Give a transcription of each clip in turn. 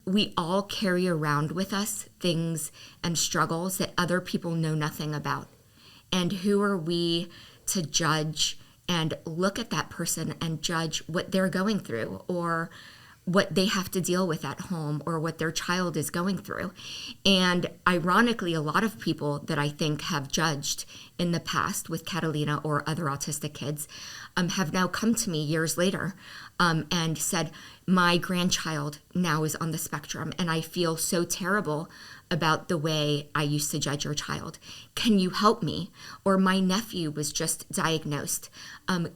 we all carry around with us things and struggles that other people know nothing about. And who are we to judge and look at that person and judge what they're going through or what they have to deal with at home or what their child is going through? And ironically, a lot of people that I think have judged in the past with Catalina or other autistic kids have now come to me years later and said, my grandchild now is on the spectrum and I feel so terrible about the way I used to judge your child. Can you help me? Or my nephew was just diagnosed.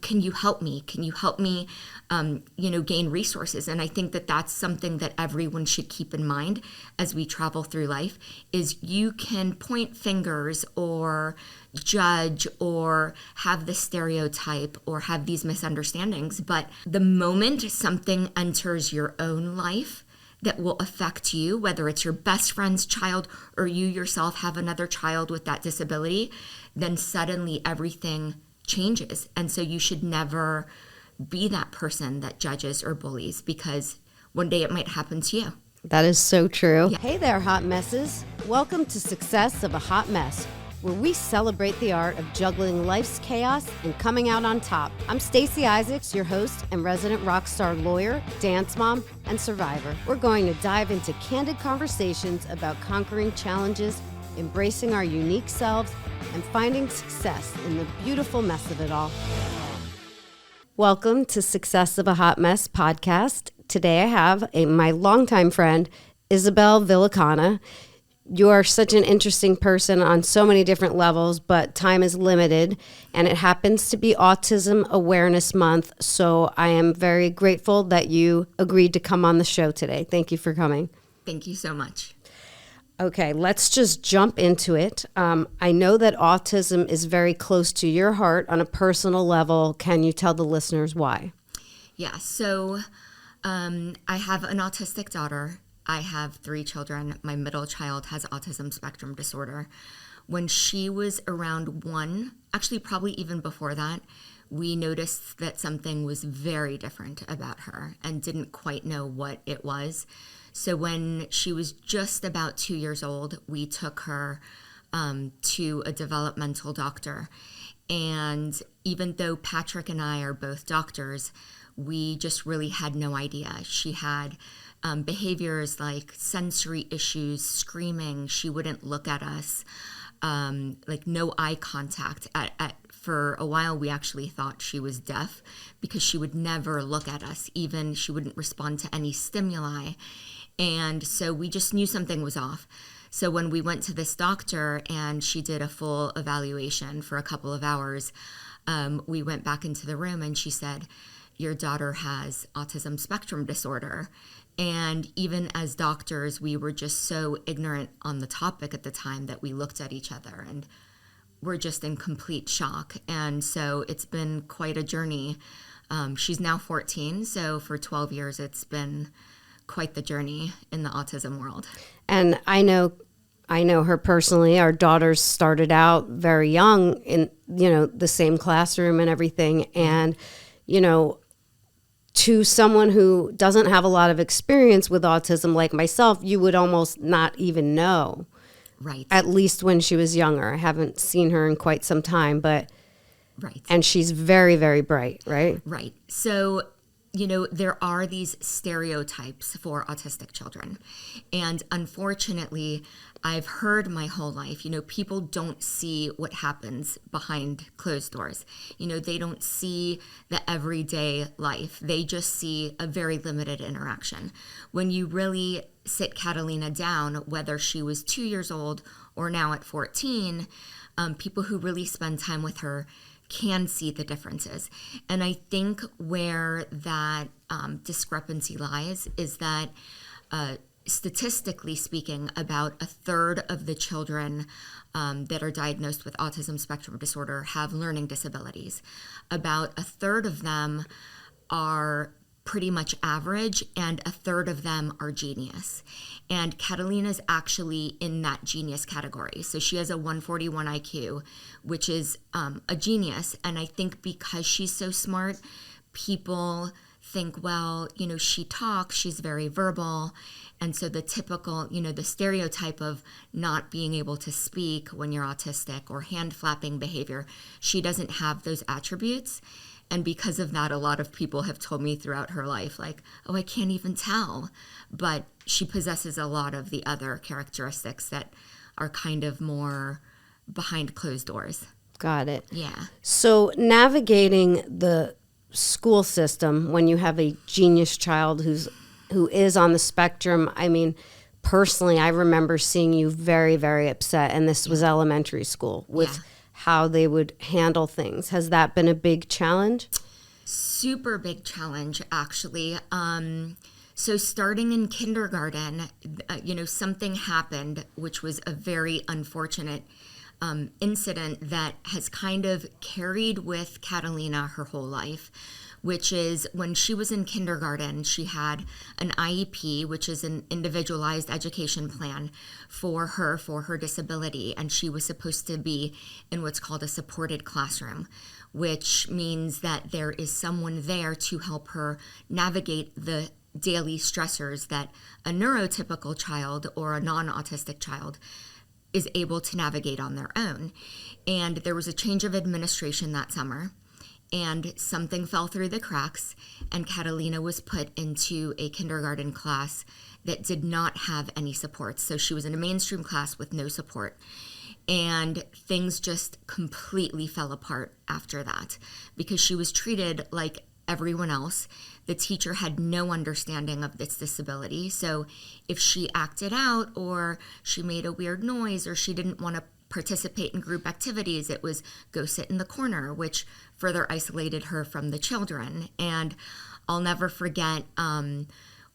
Can you help me? Can you help me, gain resources? And I think that that's something that everyone should keep in mind as we travel through life, is you can point fingers or judge or have the stereotype or have these misunderstandings. But the moment something enters your own life that will affect you, whether it's your best friend's child or you yourself have another child with that disability, then suddenly everything changes. And so you should never be that person that judges or bullies, because one day it might happen to you. That is so true. Yeah. Hey there, hot messes. Welcome to Success of a Hot Mess, where we celebrate the art of juggling life's chaos and coming out on top. I'm Stacey Isaacs, your host and resident rock star lawyer, dance mom, and survivor. We're going to dive into candid conversations about conquering challenges, embracing our unique selves, and finding success in the beautiful mess of it all. Welcome to Success of a Hot Mess podcast. Today I have my longtime friend, Isabel Villicana. You are such an interesting person on so many different levels, but time is limited, and it happens to be Autism Awareness Month, so I am very grateful that you agreed to come on the show today. Thank you for coming. Thank you so much. Okay, let's just jump into it. I know that autism is very close to your heart on a personal level. Can you tell the listeners why? Yeah, so I have an autistic daughter. I have 3 children. My middle child has autism spectrum disorder. When she was around 1, actually probably even before that, we noticed that something was very different about her and didn't quite know what it was. So when she was just about 2 years old, we took her to a developmental doctor. And even though Patrick and I are both doctors, we just really had no idea. She had behaviors like sensory issues, screaming. She wouldn't look at us, like no eye contact. For a while, we actually thought she was deaf because she would never look at us. Even she wouldn't respond to any stimuli. And so we just knew something was off. So when we went to this doctor and she did a full evaluation for a couple of hours, we went back into the room and she said, "Your daughter has autism spectrum disorder." And even as doctors, we were just so ignorant on the topic at the time that we looked at each other and we're just in complete shock. And so it's been quite a journey. She's now 14, so for 12 years it's been quite the journey in the autism world. And I know her personally. Our daughters started out very young in, the same classroom and everything. And, to someone who doesn't have a lot of experience with autism like myself, you would almost not even know. Right. At least when she was younger. I haven't seen her in quite some time, but right. And she's very, very bright, right? Right. So, there are these stereotypes for autistic children. And unfortunately, I've heard my whole life, people don't see what happens behind closed doors. They don't see the everyday life. They just see a very limited interaction. When you really sit Catalina down, whether she was 2 years old or now at 14, people who really spend time with her can see the differences. And I think where that discrepancy lies is that statistically speaking, about a third of the children that are diagnosed with autism spectrum disorder have learning disabilities. About a third of them are pretty much average, and a third of them are genius. And Catalina's actually in that genius category. So she has a 141 IQ, which is a genius. And I think because she's so smart, people think, well, she talks, she's very verbal. And so the typical, the stereotype of not being able to speak when you're autistic or hand flapping behavior, she doesn't have those attributes. And because of that, a lot of people have told me throughout her life, like, oh, I can't even tell. But she possesses a lot of the other characteristics that are kind of more behind closed doors. Got it. Yeah. So navigating the school system when you have a genius child who is on the spectrum, I mean, personally, I remember seeing you very, very upset, and this was elementary school, with how they would handle things. Has that been a big challenge? Super big challenge, actually. So starting in kindergarten, something happened, which was a very unfortunate incident that has kind of carried with Catalina her whole life, which is when she was in kindergarten, she had an IEP, which is an individualized education plan for her disability, and she was supposed to be in what's called a supported classroom, which means that there is someone there to help her navigate the daily stressors that a neurotypical child or a non-autistic child is able to navigate on their own. And there was a change of administration that summer, and something fell through the cracks, and Catalina was put into a kindergarten class that did not have any support. So she was in a mainstream class with no support. And things just completely fell apart after that because she was treated like everyone else. The teacher had no understanding of this disability. So if she acted out or she made a weird noise or she didn't want to participate in group activities, it was go sit in the corner, which further isolated her from the children. And I'll never forget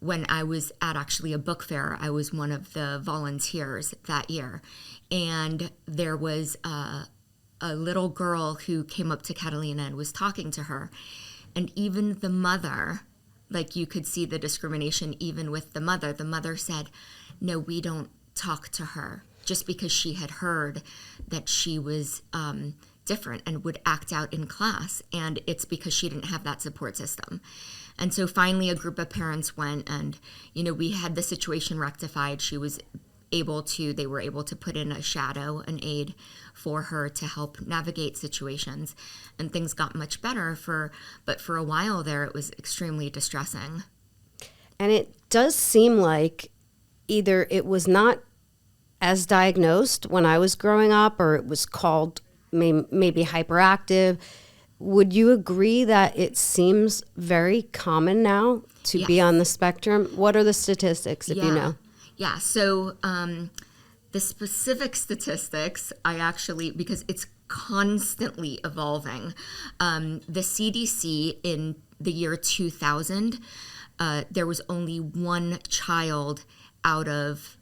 when I was at actually a book fair, I was one of the volunteers that year. And there was a little girl who came up to Catalina and was talking to her. And even the mother, like you could see the discrimination even with the mother. The mother said, no, we don't talk to her, just because she had heard that she was different and would act out in class. And it's because she didn't have that support system. And so finally a group of parents went and, we had the situation rectified. They were able to put in a shadow, an aide for her to help navigate situations, and things got much better but for a while there, it was extremely distressing. And it does seem like either it was not as diagnosed when I was growing up, or it was called maybe hyperactive. Would you agree that it seems very common now to be on the spectrum? What are the statistics, if you know? Yeah, so the specific statistics, because it's constantly evolving, the CDC in the year 2000, there was only one child out of,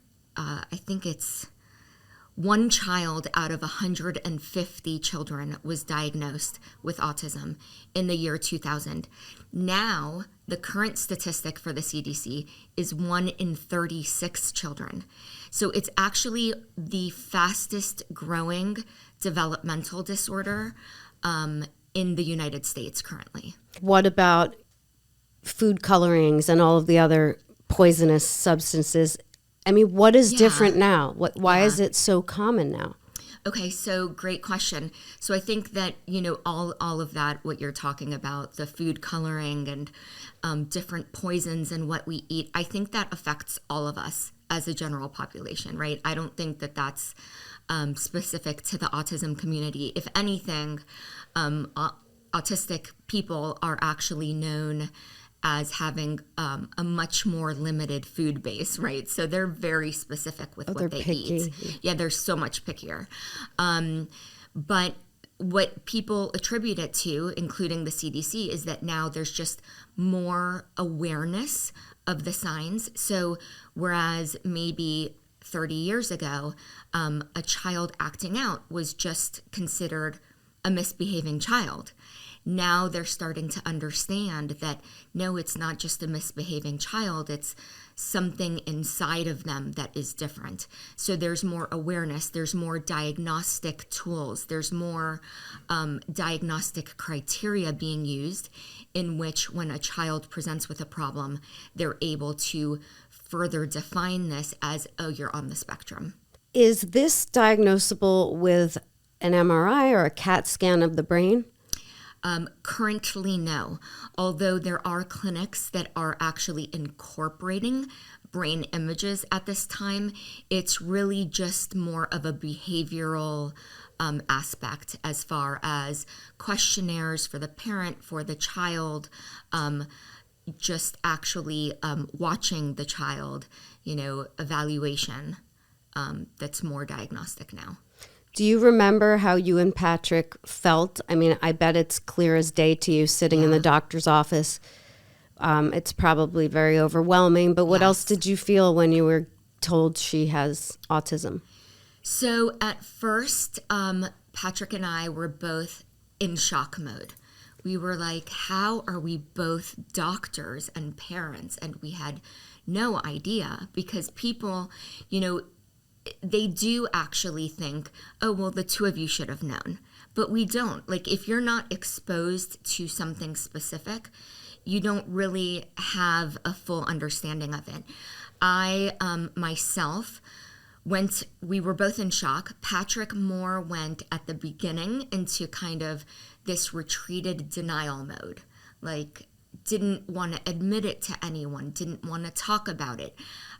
one child out of 150 children was diagnosed with autism in the year 2000. Now, the current statistic for the CDC is 1 in 36 children. So it's actually the fastest growing developmental disorder in the United States currently. What about food colorings and all of the other poisonous substances? I mean, what is different now? Why is it so common now? Okay, so great question. So I think that, all of that, what you're talking about, the food coloring and different poisons and what we eat, I think that affects all of us as a general population, right? I don't think that that's specific to the autism community. If anything, autistic people are actually known as having a much more limited food base, right? So they're very specific with what they eat. Yeah, they're so much pickier. But what people attribute it to, including the CDC, is that now there's just more awareness of the signs. So whereas maybe 30 years ago, a child acting out was just considered a misbehaving child, now they're starting to understand that, no, it's not just a misbehaving child, it's something inside of them that is different. So there's more awareness, there's more diagnostic tools, there's more diagnostic criteria being used, in which when a child presents with a problem, they're able to further define this as, oh, you're on the spectrum. Is this diagnosable with an MRI or a CAT scan of the brain? Currently, no. Although there are clinics that are actually incorporating brain images at this time, it's really just more of a behavioral aspect, as far as questionnaires for the parent, for the child, just actually watching the child, evaluation. That's more diagnostic now. Do you remember how you and Patrick felt? I mean, I bet it's clear as day to you sitting in the doctor's office. It's probably very overwhelming, but what else did you feel when you were told she has autism? So at first, Patrick and I were both in shock mode. We were like, how are we both doctors and parents? And we had no idea, because people, they do actually think, oh, well, the two of you should have known. But we don't. Like, if you're not exposed to something specific, you don't really have a full understanding of it. I, myself, we were both in shock. Patrick more went at the beginning into kind of this retreated denial mode. Like, didn't want to admit it to anyone, didn't want to talk about it.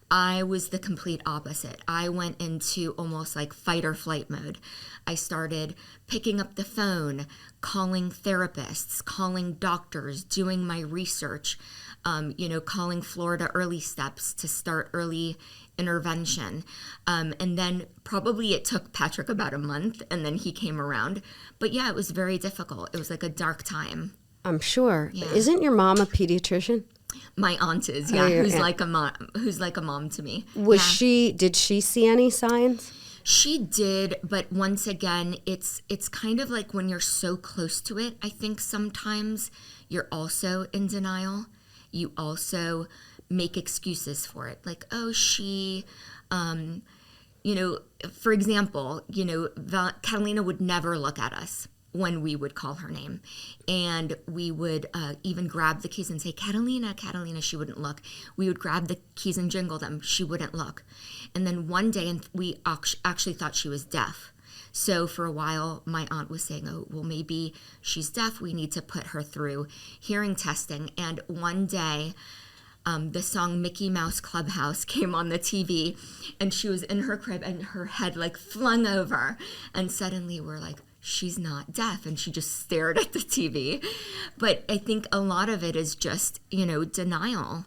I was the complete opposite. I went into almost like fight or flight mode. I started picking up the phone, calling therapists, calling doctors, doing my research, calling Florida Early Steps to start early intervention. And then probably it took Patrick about a month, and then he came around. But yeah, it was very difficult. It was like a dark time. I'm sure. Yeah. Isn't your mom a pediatrician? My aunt is, who's like a mom to me. Did she see any signs? She did, but once again, it's kind of like when you're so close to it, I think sometimes you're also in denial. You also make excuses for it. Like, oh, she, for example, Catalina would never look at us when we would call her name. And we would even grab the keys and say, Catalina, Catalina, she wouldn't look. We would grab the keys and jingle them. She wouldn't look. And then one day, and we actually thought she was deaf. So for a while, my aunt was saying, oh, well, maybe she's deaf. We need to put her through hearing testing. And one day, the song Mickey Mouse Clubhouse came on the TV, and she was in her crib and her head like flung over. And suddenly we're like, she's not deaf, and she just stared at the TV. But I think a lot of it is just, denial,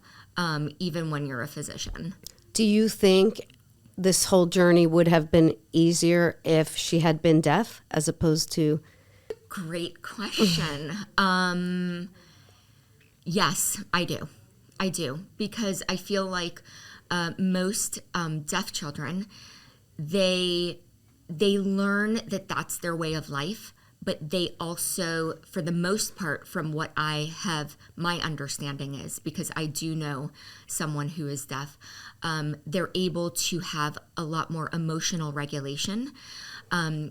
even when you're a physician. Do you think this whole journey would have been easier if she had been deaf as opposed to? Great question. Yes, I do, because I feel like most deaf children, they learn that that's their way of life, but they also, for the most part, from what my understanding is, because I do know someone who is deaf, they're able to have a lot more emotional regulation.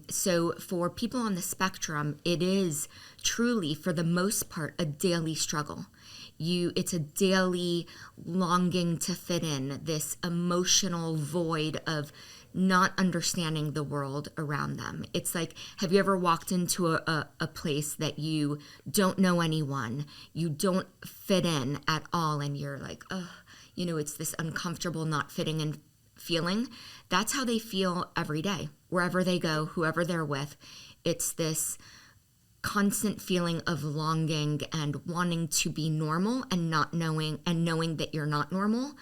So for people on the spectrum, it is truly, for the most part, a daily struggle. It's a daily longing to fit in, this emotional void of not understanding the world around them. It's like, have you ever walked into a place that you don't know anyone, you don't fit in at all, and you're like, oh, it's this uncomfortable not fitting in feeling? That's how they feel every day, wherever they go, whoever they're with. It's this constant feeling of longing and wanting to be normal and not knowing that you're not normal.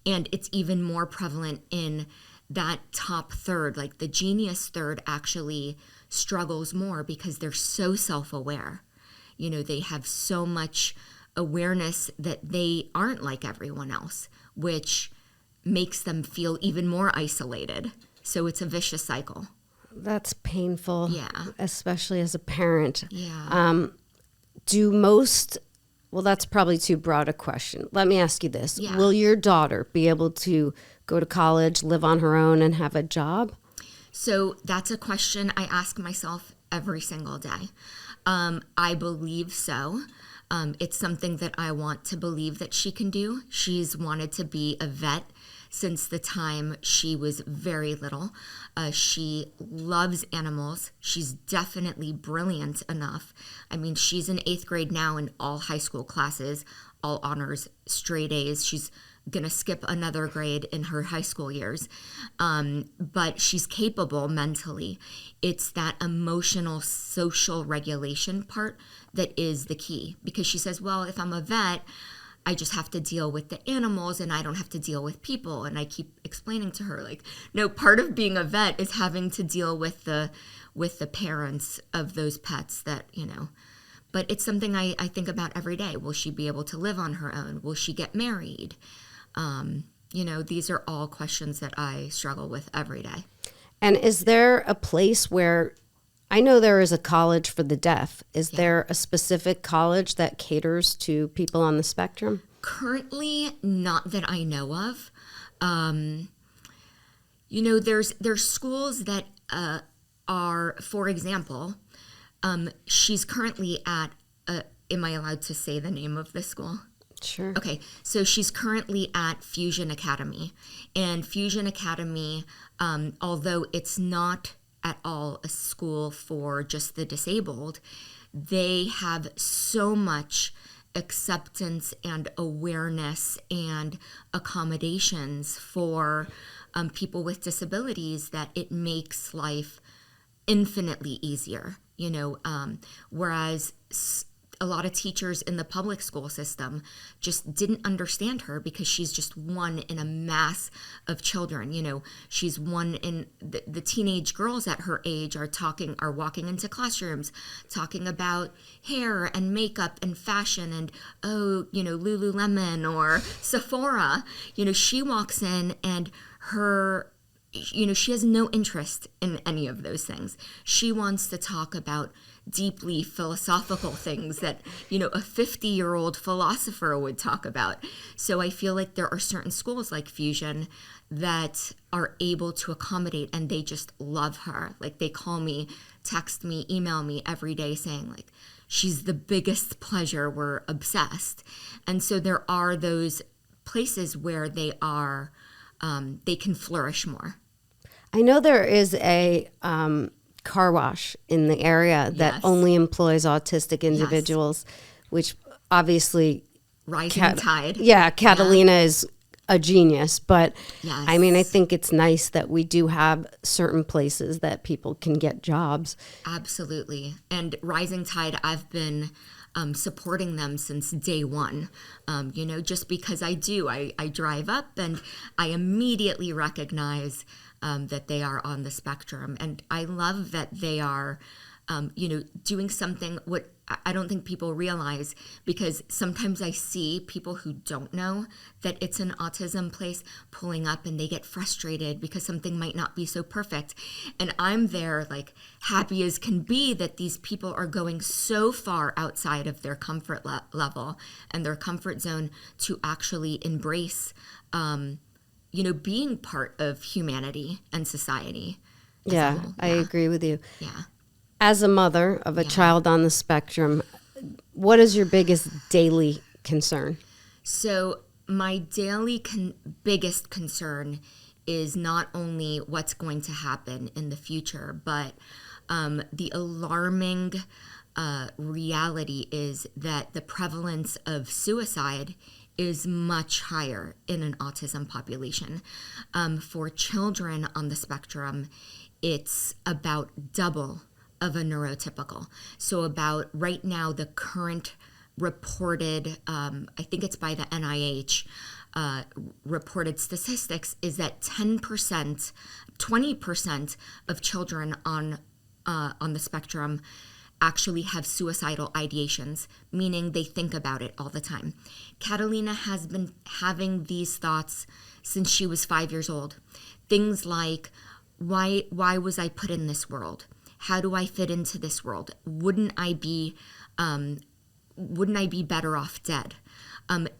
And it's even more prevalent in that top third. Like, the genius third actually struggles more because they're so self-aware. They have so much awareness that they aren't like everyone else, which makes them feel even more isolated. So it's a vicious cycle. That's painful. Yeah. Especially as a parent. Yeah. Well, that's probably too broad a question. Let me ask you this. Yeah. Will your daughter be able to go to college, live on her own, and have a job? So that's a question I ask myself every single day. I believe so. It's something that I want to believe that she can do. She's wanted to be a vet since the time she was very little. She loves animals. She's definitely brilliant enough. I mean, she's in 8th grade now in all high school classes, all honors, straight A's. She's going to skip another grade in her high school years. But she's capable mentally. It's that emotional, social regulation part that is the key. Because she says, well, if I'm a vet, I just have to deal with the animals and I don't have to deal with people. And I keep explaining to her, like, no, part of being a vet is having to deal with the parents of those pets that, But it's something I think about every day. Will she be able to live on her own? Will she get married? These are all questions that I struggle with every day. And is there a place where, I know there is a college for the deaf. Is there a specific college that caters to people on the spectrum? Currently, not that I know of. There's schools that are, for example, she's currently at, am I allowed to say the name of the school? Sure. Okay, so she's currently at Fusion Academy. And Fusion Academy, although it's not at all a school for just the disabled, they have so much acceptance and awareness and accommodations for people with disabilities that it makes life infinitely easier, whereas a lot of teachers in the public school system just didn't understand her because she's just one in a mass of children. She's one in the teenage girls at her age are walking into classrooms talking about hair and makeup and fashion and, Lululemon or Sephora. She walks in and she has no interest in any of those things. She wants to talk about deeply philosophical things that, a 50-year-old philosopher would talk about. So I feel like there are certain schools like Fusion that are able to accommodate, and they just love her. Like, they call me, text me, email me every day saying, like, she's the biggest pleasure. We're obsessed. And so there are those places where they can flourish more. I know there is a car wash in the area that only employs autistic individuals, which obviously rising tide. Yeah, Catalina is a genius, but yes. I mean, I think it's nice that we do have certain places that people can get jobs. Absolutely. And Rising Tide, I've been supporting them since day one, just because I drive up and I immediately recognize that they are on the spectrum. And I love that they are, doing something what I don't think people realize, because sometimes I see people who don't know that it's an autism place pulling up and they get frustrated because something might not be so perfect. And I'm there like happy as can be that these people are going so far outside of their comfort level and their comfort zone to actually embrace being part of humanity and society. Yeah, I agree with you. Yeah. As a mother of a child on the spectrum, what is your biggest daily concern? So my daily biggest concern is not only what's going to happen in the future, but the alarming reality is that the prevalence of suicide is much higher in an autism population. For children on the spectrum, it's about double of a neurotypical. So about right now, the current reported, I think it's by the NIH, reported statistics is that 10%, 20% of children on the spectrum actually have suicidal ideations, meaning they think about it all the time. Catalina has been having these thoughts since she was 5 years old. Things like, why was I put in this world? How do I fit into this world? Wouldn't I be wouldn't I be better off dead?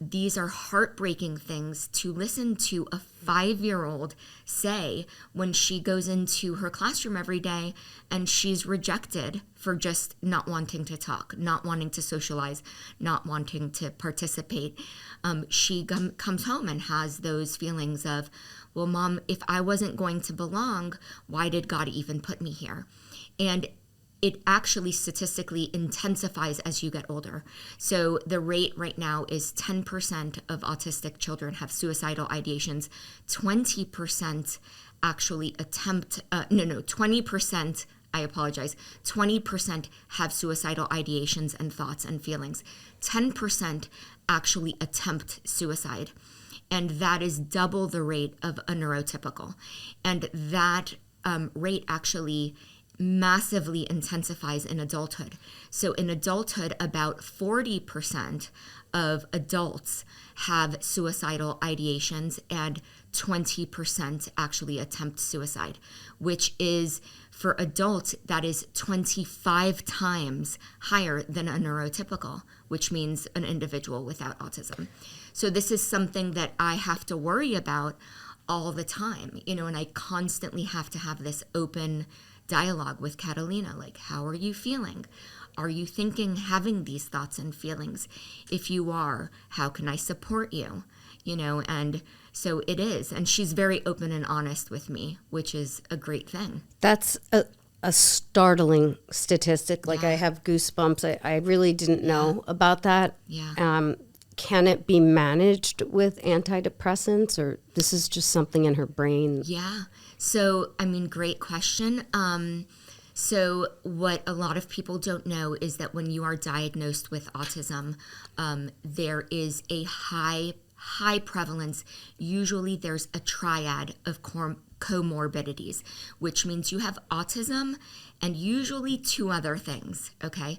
These are heartbreaking things to listen to a 5-year-old say when she goes into her classroom every day and she's rejected for just not wanting to talk, not wanting to socialize, not wanting to participate. She comes home and has those feelings of, well, Mom, if I wasn't going to belong, why did God even put me here? And it actually statistically intensifies as you get older. So the rate right now is 10% of autistic children have suicidal ideations. 20% actually 20%, I apologize, 20% have suicidal ideations and thoughts and feelings. 10% actually attempt suicide. And that is double the rate of a neurotypical. And that rate actually massively intensifies in adulthood. So in adulthood, about 40% of adults have suicidal ideations and 20% actually attempt suicide, which is, for adults, that is 25 times higher than a neurotypical, which means an individual without autism. So this is something that I have to worry about all the time, and I constantly have to have this open dialogue with Catalina, like, how are you feeling? Are you having these thoughts and feelings? If you are, how can I support you? And so it is. And she's very open and honest with me, which is a great thing. That's a startling statistic. Like, I have goosebumps. I really didn't know about that. Yeah. Can it be managed with antidepressants, or this is just something in her brain? Yeah. So, great question. So what a lot of people don't know is that when you are diagnosed with autism, there is a high prevalence. Usually there's a triad of comorbidities, which means you have autism and usually 2 other things, okay?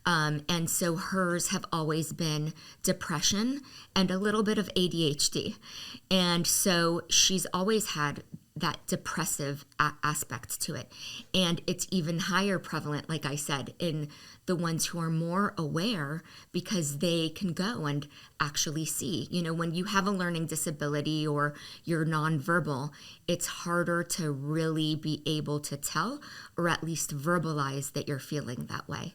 And so hers have always been depression and a little bit of ADHD. And so she's always had that depressive aspect to it. And it's even higher prevalent, like I said, in the ones who are more aware, because they can go and actually see. When you have a learning disability or you're nonverbal, it's harder to really be able to tell or at least verbalize that you're feeling that way.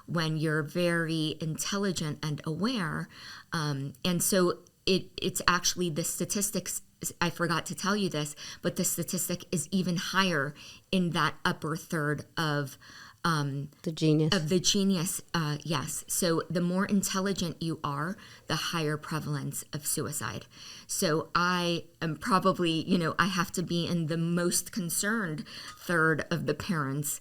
When you're very intelligent and aware, and so it's actually the statistics, I forgot to tell you this, but the statistic is even higher in that upper third of the genius. Yes. So the more intelligent you are, the higher prevalence of suicide. So I am probably, I have to be in the most concerned third of the parents.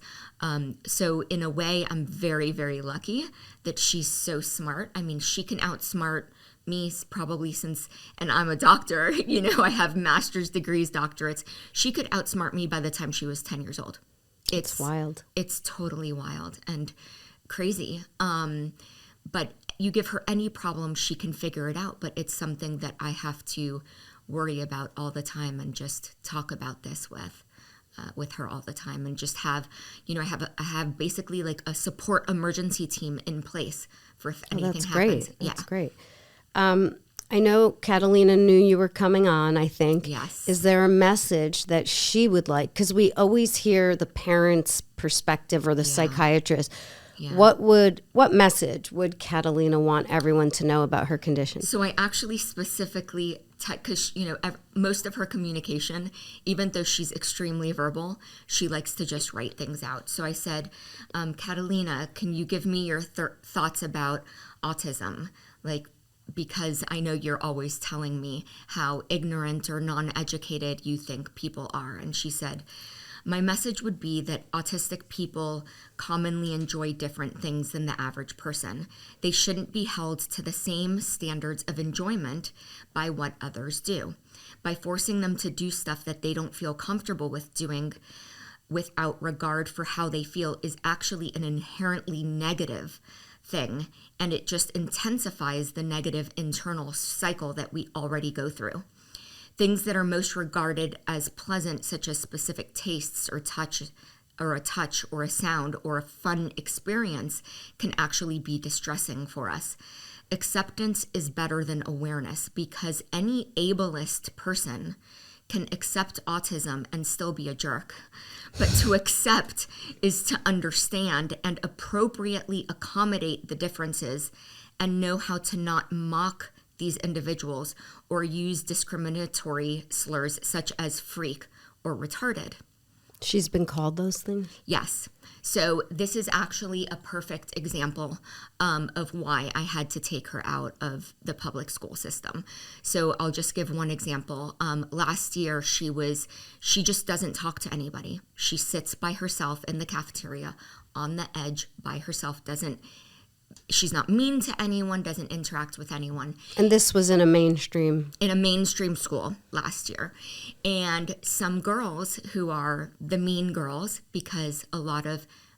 So in a way, I'm very, very lucky that she's so smart. She can outsmart me probably and I'm a doctor, I have master's degrees, doctorates. She could outsmart me by the time she was 10 years old. It's wild. It's totally wild and crazy. But you give her any problem, she can figure it out. But it's something that I have to worry about all the time and just talk about this with her all the time, and just have, I have basically like a support emergency team in place for if anything happens. That's great. I know Catalina knew you were coming on, I think. Yes. Is there a message that she would like? Because we always hear the parent's perspective or the psychiatrist. Yeah. What message would Catalina want everyone to know about her condition? So I actually specifically, because most of her communication, even though she's extremely verbal, she likes to just write things out. So I said, Catalina, can you give me your thoughts about autism? Because I know you're always telling me how ignorant or non-educated you think people are. And she said, my message would be that autistic people commonly enjoy different things than the average person. They shouldn't be held to the same standards of enjoyment by what others do. By forcing them to do stuff that they don't feel comfortable with doing without regard for how they feel is actually an inherently negative thing, and it just intensifies the negative internal cycle that we already go through. Things that are most regarded as pleasant, such as specific tastes or touch, or a touch or a sound or a fun experience can actually be distressing for us. Acceptance is better than awareness, because any ableist person can accept autism and still be a jerk. But to accept is to understand and appropriately accommodate the differences and know how to not mock these individuals or use discriminatory slurs such as freak or retarded. She's been called those things? Yes. So this is actually a perfect example of why I had to take her out of the public school system. So I'll just give one example. Last year, she just doesn't talk to anybody. She sits by herself in the cafeteria on the edge by herself, she's not mean to anyone, doesn't interact with anyone. And this was in a mainstream school last year. And some girls who are the mean girls, because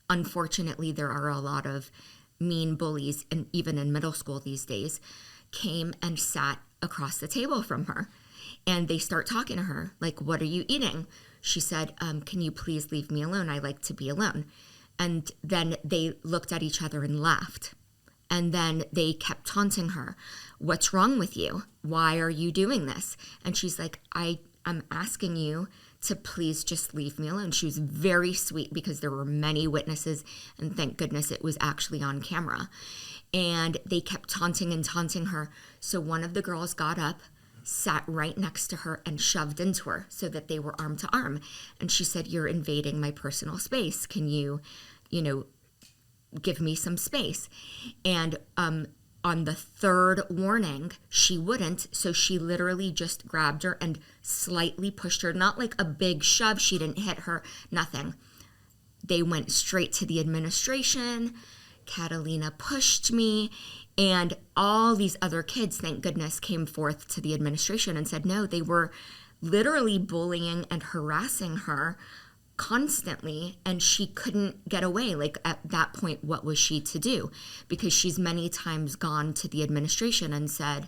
unfortunately, there are a lot of mean bullies, and even in middle school these days, came and sat across the table from her. And they start talking to her, like, what are you eating? She said, can you please leave me alone? I like to be alone. And then they looked at each other and laughed. And then they kept taunting her. What's wrong with you? Why are you doing this? And she's like, I'm asking you to please just leave me alone. She was very sweet because there were many witnesses, and thank goodness it was actually on camera. And they kept taunting her. So one of the girls got up, sat right next to her, and shoved into her so that they were arm to arm. And she said, you're invading my personal space. Can you give me some space? And on the third warning, she wouldn't. So she literally just grabbed her and slightly pushed her, not like a big shove. She didn't hit her, nothing. They went straight to the administration. Catalina pushed me, and all these other kids, thank goodness, came forth to the administration and said, no, they were literally bullying and harassing her constantly, and she couldn't get away. Like, at that point, what was she to do? Because she's many times gone to the administration and said,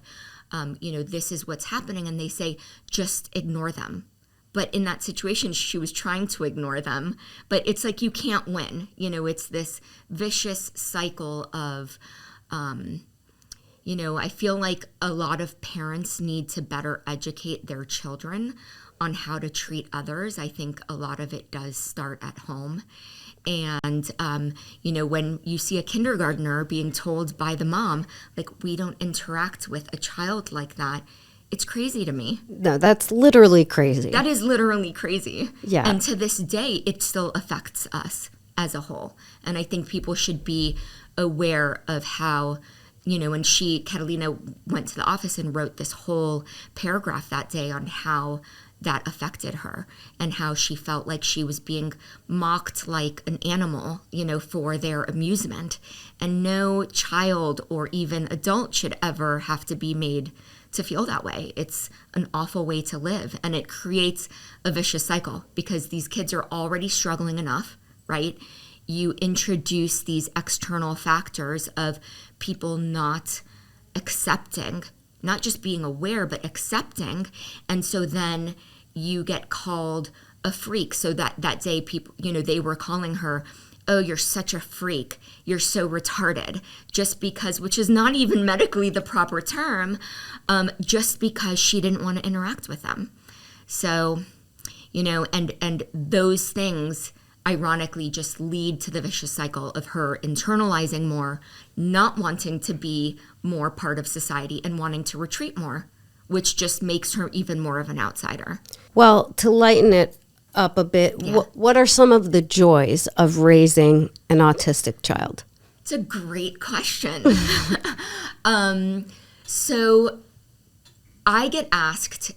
this is what's happening, and they say, just ignore them. But in that situation, she was trying to ignore them, but it's like you can't win. It's this vicious cycle of, I feel like a lot of parents need to better educate their children on how to treat others. I think a lot of it does start at home. And, when you see a kindergartner being told by the mom, like, we don't interact with a child like that, it's crazy to me. No, that's literally crazy. That is literally crazy. Yeah. And to this day, it still affects us as a whole. And I think people should be aware of how, when Catalina went to the office and wrote this whole paragraph that day on how that affected her and how she felt like she was being mocked like an animal, for their amusement. And no child or even adult should ever have to be made to feel that way. It's an awful way to live, and it creates a vicious cycle because these kids are already struggling enough, right? You introduce these external factors of people not accepting, not just being aware, but accepting. And so then you get called a freak. So that day people, they were calling her, oh, you're such a freak. You're so retarded. Just because, which is not even medically the proper term, just because she didn't want to interact with them. So, and those things ironically just lead to the vicious cycle of her internalizing more, not wanting to be more part of society and wanting to retreat more, which just makes her even more of an outsider. Well, to lighten it up a bit, yeah. What are some of the joys of raising an autistic child? It's a great question. So I get asked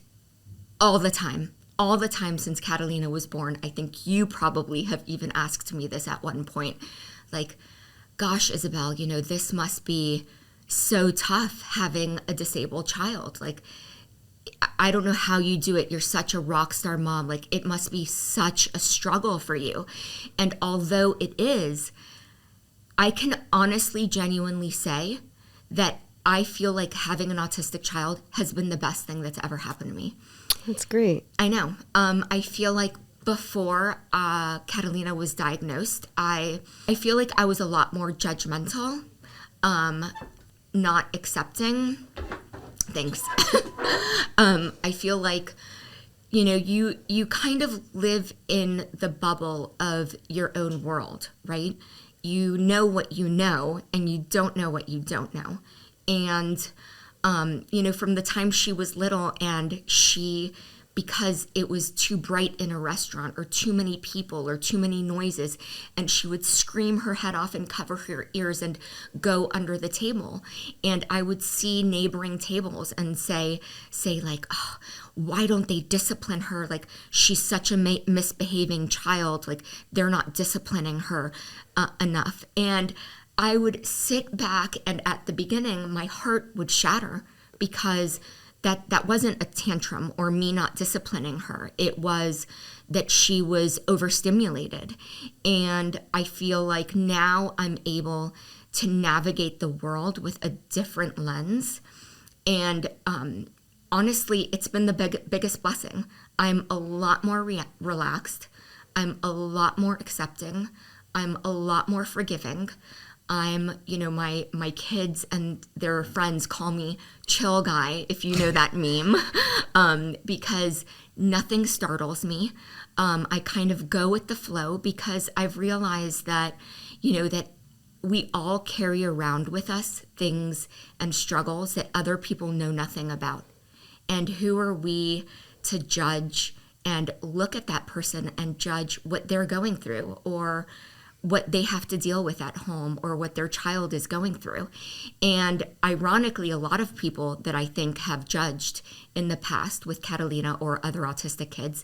all the time since Catalina was born. I think you probably have even asked me this at one point. Like, gosh, Isabel, this must be so tough having a disabled child. Like, I don't know how you do it. You're such a rock star mom. Like, it must be such a struggle for you. And although it is, I can honestly, genuinely say that I feel like having an autistic child has been the best thing that's ever happened to me. That's great. I know. I feel like before Catalina was diagnosed, I feel like I was a lot more judgmental, not accepting. Thanks. I feel like, you kind of live in the bubble of your own world, right? You know what you know, and you don't know what you don't know. And, from the time she was little and because it was too bright in a restaurant or too many people or too many noises, and she would scream her head off and cover her ears and go under the table. And I would see neighboring tables and say like, oh, why don't they discipline her? Like, she's such a misbehaving child. Like, they're not disciplining her enough. And I would sit back, and at the beginning, my heart would shatter because that wasn't a tantrum or me not disciplining her. It was that she was overstimulated. And I feel like now I'm able to navigate the world with a different lens. And honestly, it's been the biggest blessing. I'm a lot more relaxed. I'm a lot more accepting. I'm a lot more forgiving. I'm, my kids and their friends call me chill guy, if you know that meme, because nothing startles me. I kind of go with the flow because I've realized that, that we all carry around with us things and struggles that other people know nothing about. And who are we to judge and look at that person and judge what they're going through or what they have to deal with at home or what their child is going through. And ironically, a lot of people that I think have judged in the past with Catalina or other autistic kids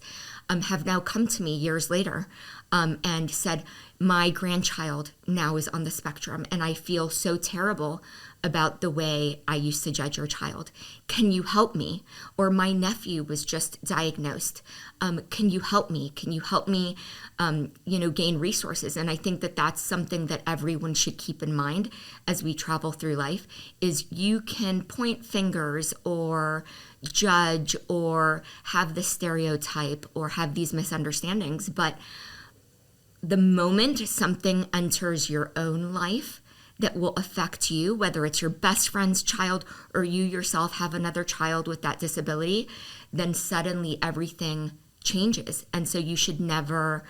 have now come to me years later and said, my grandchild now is on the spectrum and I feel so terrible about the way I used to judge your child. Can you help me? Or my nephew was just diagnosed. Can you help me? Can you help me, gain resources? And I think that that's something that everyone should keep in mind as we travel through life is you can point fingers or judge or have the stereotype or have these misunderstandings. But the moment something enters your own life that will affect you, whether it's your best friend's child or you yourself have another child with that disability, then suddenly everything changes. And so you should never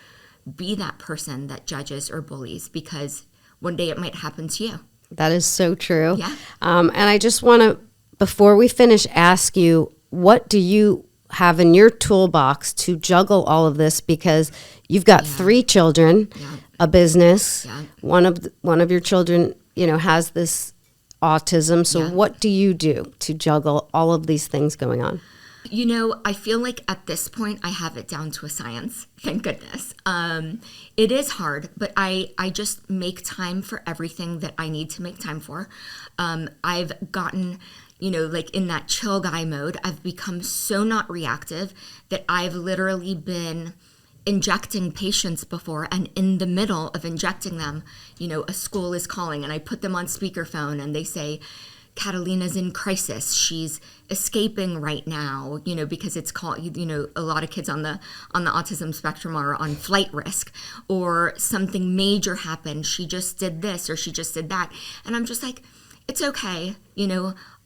be that person that judges or bullies because one day it might happen to you. That is so true. Yeah. And I just want to, before we finish, ask you, what do you have in your toolbox to juggle all of this? Because you've got 3 children, a business, one of your children, has this autism. So what do you do to juggle all of these things going on? I feel like at this point I have it down to a science. Thank goodness. It is hard, but I just make time for everything that I need to make time for. I've gotten, like in that chill guy mode, I've become so not reactive that I've literally been injecting patients before, and in the middle of injecting them, a school is calling and I put them on speakerphone and they say, Catalina's in crisis. She's escaping right now, because it's called, a lot of kids on the autism spectrum are on flight risk, or something major happened. She just did this or she just did that. And I'm just like, it's okay.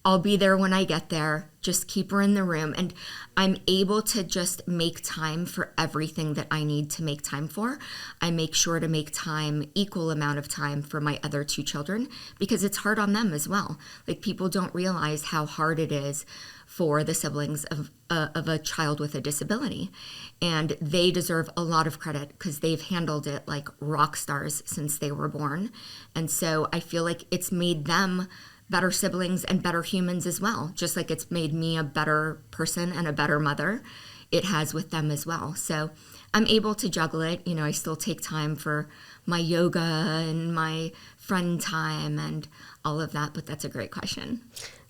I'll be there when I get there. Just keep her in the room. And I'm able to just make time for everything that I need to make time for. I make sure to make time, equal amount of time for my other 2 children because it's hard on them as well. Like, people don't realize how hard it is for the siblings of a child with a disability. And they deserve a lot of credit because they've handled it like rock stars since they were born. And so I feel like it's made them better siblings and better humans as well. Just like it's made me a better person and a better mother, it has with them as well. So I'm able to juggle it. I still take time for my yoga and my friend time and all of that, but that's a great question.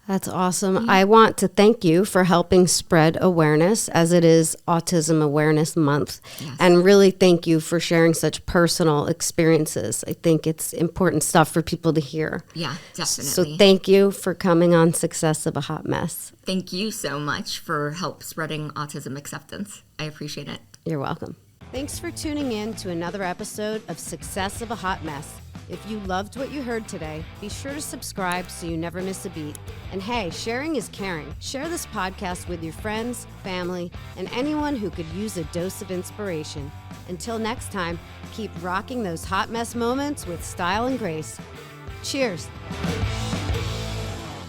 That's awesome. I want to thank you for helping spread awareness as it is Autism Awareness Month. Yes. And really thank you for sharing such personal experiences. I think it's important stuff for people to hear. Yeah, definitely. So thank you for coming on Success of a Hot Mess. Thank you so much for help spreading autism acceptance. I appreciate it. You're welcome. Thanks for tuning in to another episode of Success of a Hot Mess. If you loved what you heard today, be sure to subscribe so you never miss a beat. And hey, sharing is caring. Share this podcast with your friends, family, and anyone who could use a dose of inspiration. Until next time, keep rocking those hot mess moments with style and grace. Cheers.